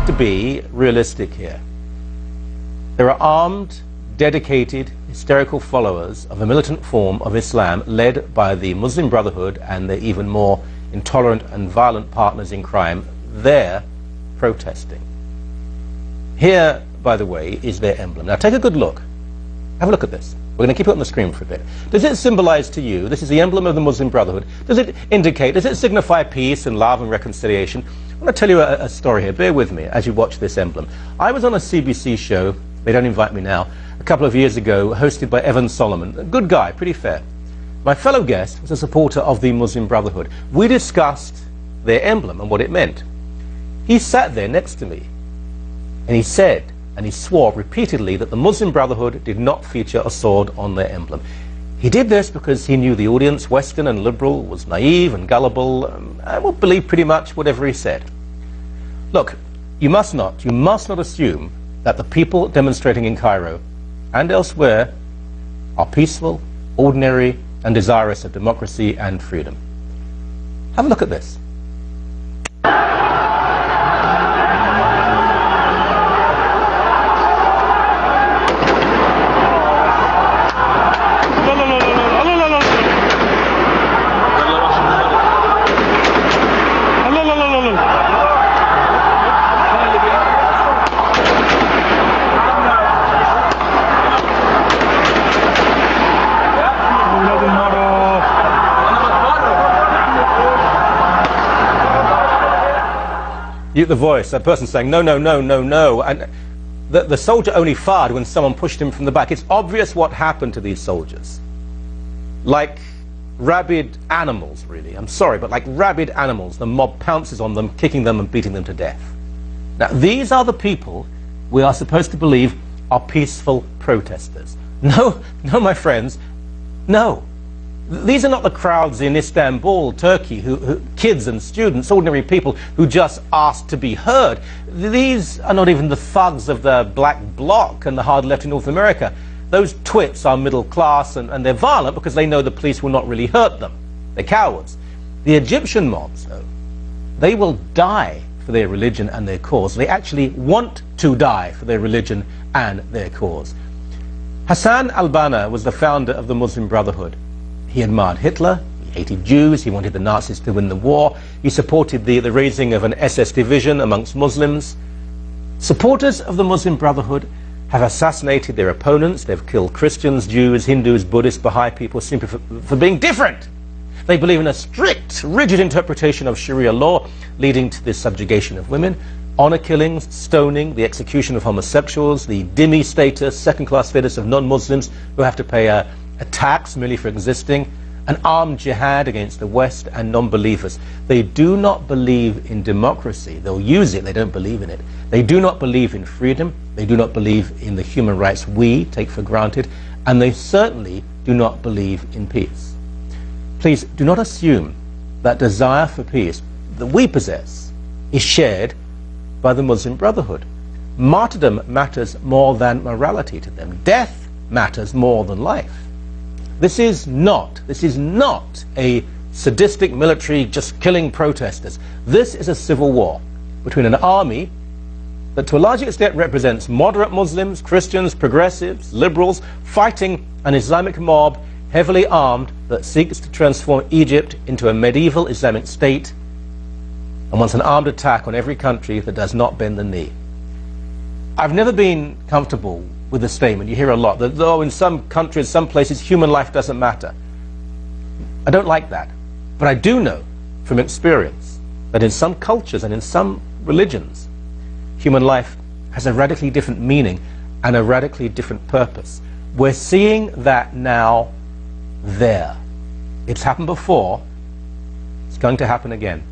to be realistic here. There are armed, dedicated, hysterical followers of a militant form of Islam led by the Muslim Brotherhood and their even more intolerant and violent partners in crime. They're protesting. Here, by the way, is their emblem. Now take a good look. Have a look at this. We're going to keep it on the screen for a bit. Does it symbolize to you, this is the emblem of the Muslim Brotherhood, does it indicate, does it signify peace and love and reconciliation? I want to tell you a story here. Bear with me as you watch this emblem. I was on a CBC show, they don't invite me now, a couple of years ago, hosted by Evan Solomon. A good guy, pretty fair. My fellow guest was a supporter of the Muslim Brotherhood. We discussed their emblem and what it meant. He sat there next to me and he said, and he swore repeatedly, that the Muslim Brotherhood did not feature a sword on their emblem. He did this because he knew the audience, Western and liberal, was naive and gullible, and would believe pretty much whatever he said. Look, you must not assume that the people demonstrating in Cairo and elsewhere are peaceful, ordinary, and desirous of democracy and freedom. Have a look at this. The voice, that person saying, no, no, no, no, no. And the soldier only fired when someone pushed him from the back. It's obvious what happened to these soldiers. Like rabid animals, really. I'm sorry, but like rabid animals. The mob pounces on them, kicking them and beating them to death. Now, these are the people we are supposed to believe are peaceful protesters. No, no, my friends, no. These are not the crowds in Istanbul, Turkey, who kids and students, ordinary people who just asked to be heard. These are not even the thugs of the Black Bloc and the hard left in North America. Those twits are middle class and they're violent because they know the police will not really hurt them. They're cowards. The Egyptian mobs, though, they will die for their religion and their cause. They actually want to die for their religion and their cause. Hassan al-Banna was the founder of the Muslim Brotherhood. He admired Hitler, he hated Jews, he wanted the Nazis to win the war, he supported the raising of an SS division amongst Muslims. Supporters of the Muslim Brotherhood have assassinated their opponents. They've killed Christians, Jews, Hindus, Buddhists, Baha'i people simply for being different. They believe in a strict, rigid interpretation of Sharia law, leading to the subjugation of women, honor killings, stoning, the execution of homosexuals, the dhimmi status, second-class status of non-Muslims who have to pay a tax merely for existing, an armed jihad against the West and non-believers. They do not believe in democracy. They'll use it, they don't believe in it. They do not believe in freedom. They do not believe in the human rights we take for granted. And they certainly do not believe in peace. Please do not assume that desire for peace that we possess is shared by the Muslim Brotherhood. Martyrdom matters more than morality to them. Death matters more than life. This is not a sadistic military just killing protesters. This is a civil war between an army that to a large extent represents moderate Muslims, Christians, progressives, liberals, fighting an Islamic mob heavily armed that seeks to transform Egypt into a medieval Islamic state and wants an armed attack on every country that does not bend the knee. I've never been comfortable with the statement. You hear a lot that, though in some countries, some places, human life doesn't matter. I don't like that. But I do know from experience that in some cultures and in some religions, human life has a radically different meaning and a radically different purpose. We're seeing that now there. It's happened before. It's going to happen again.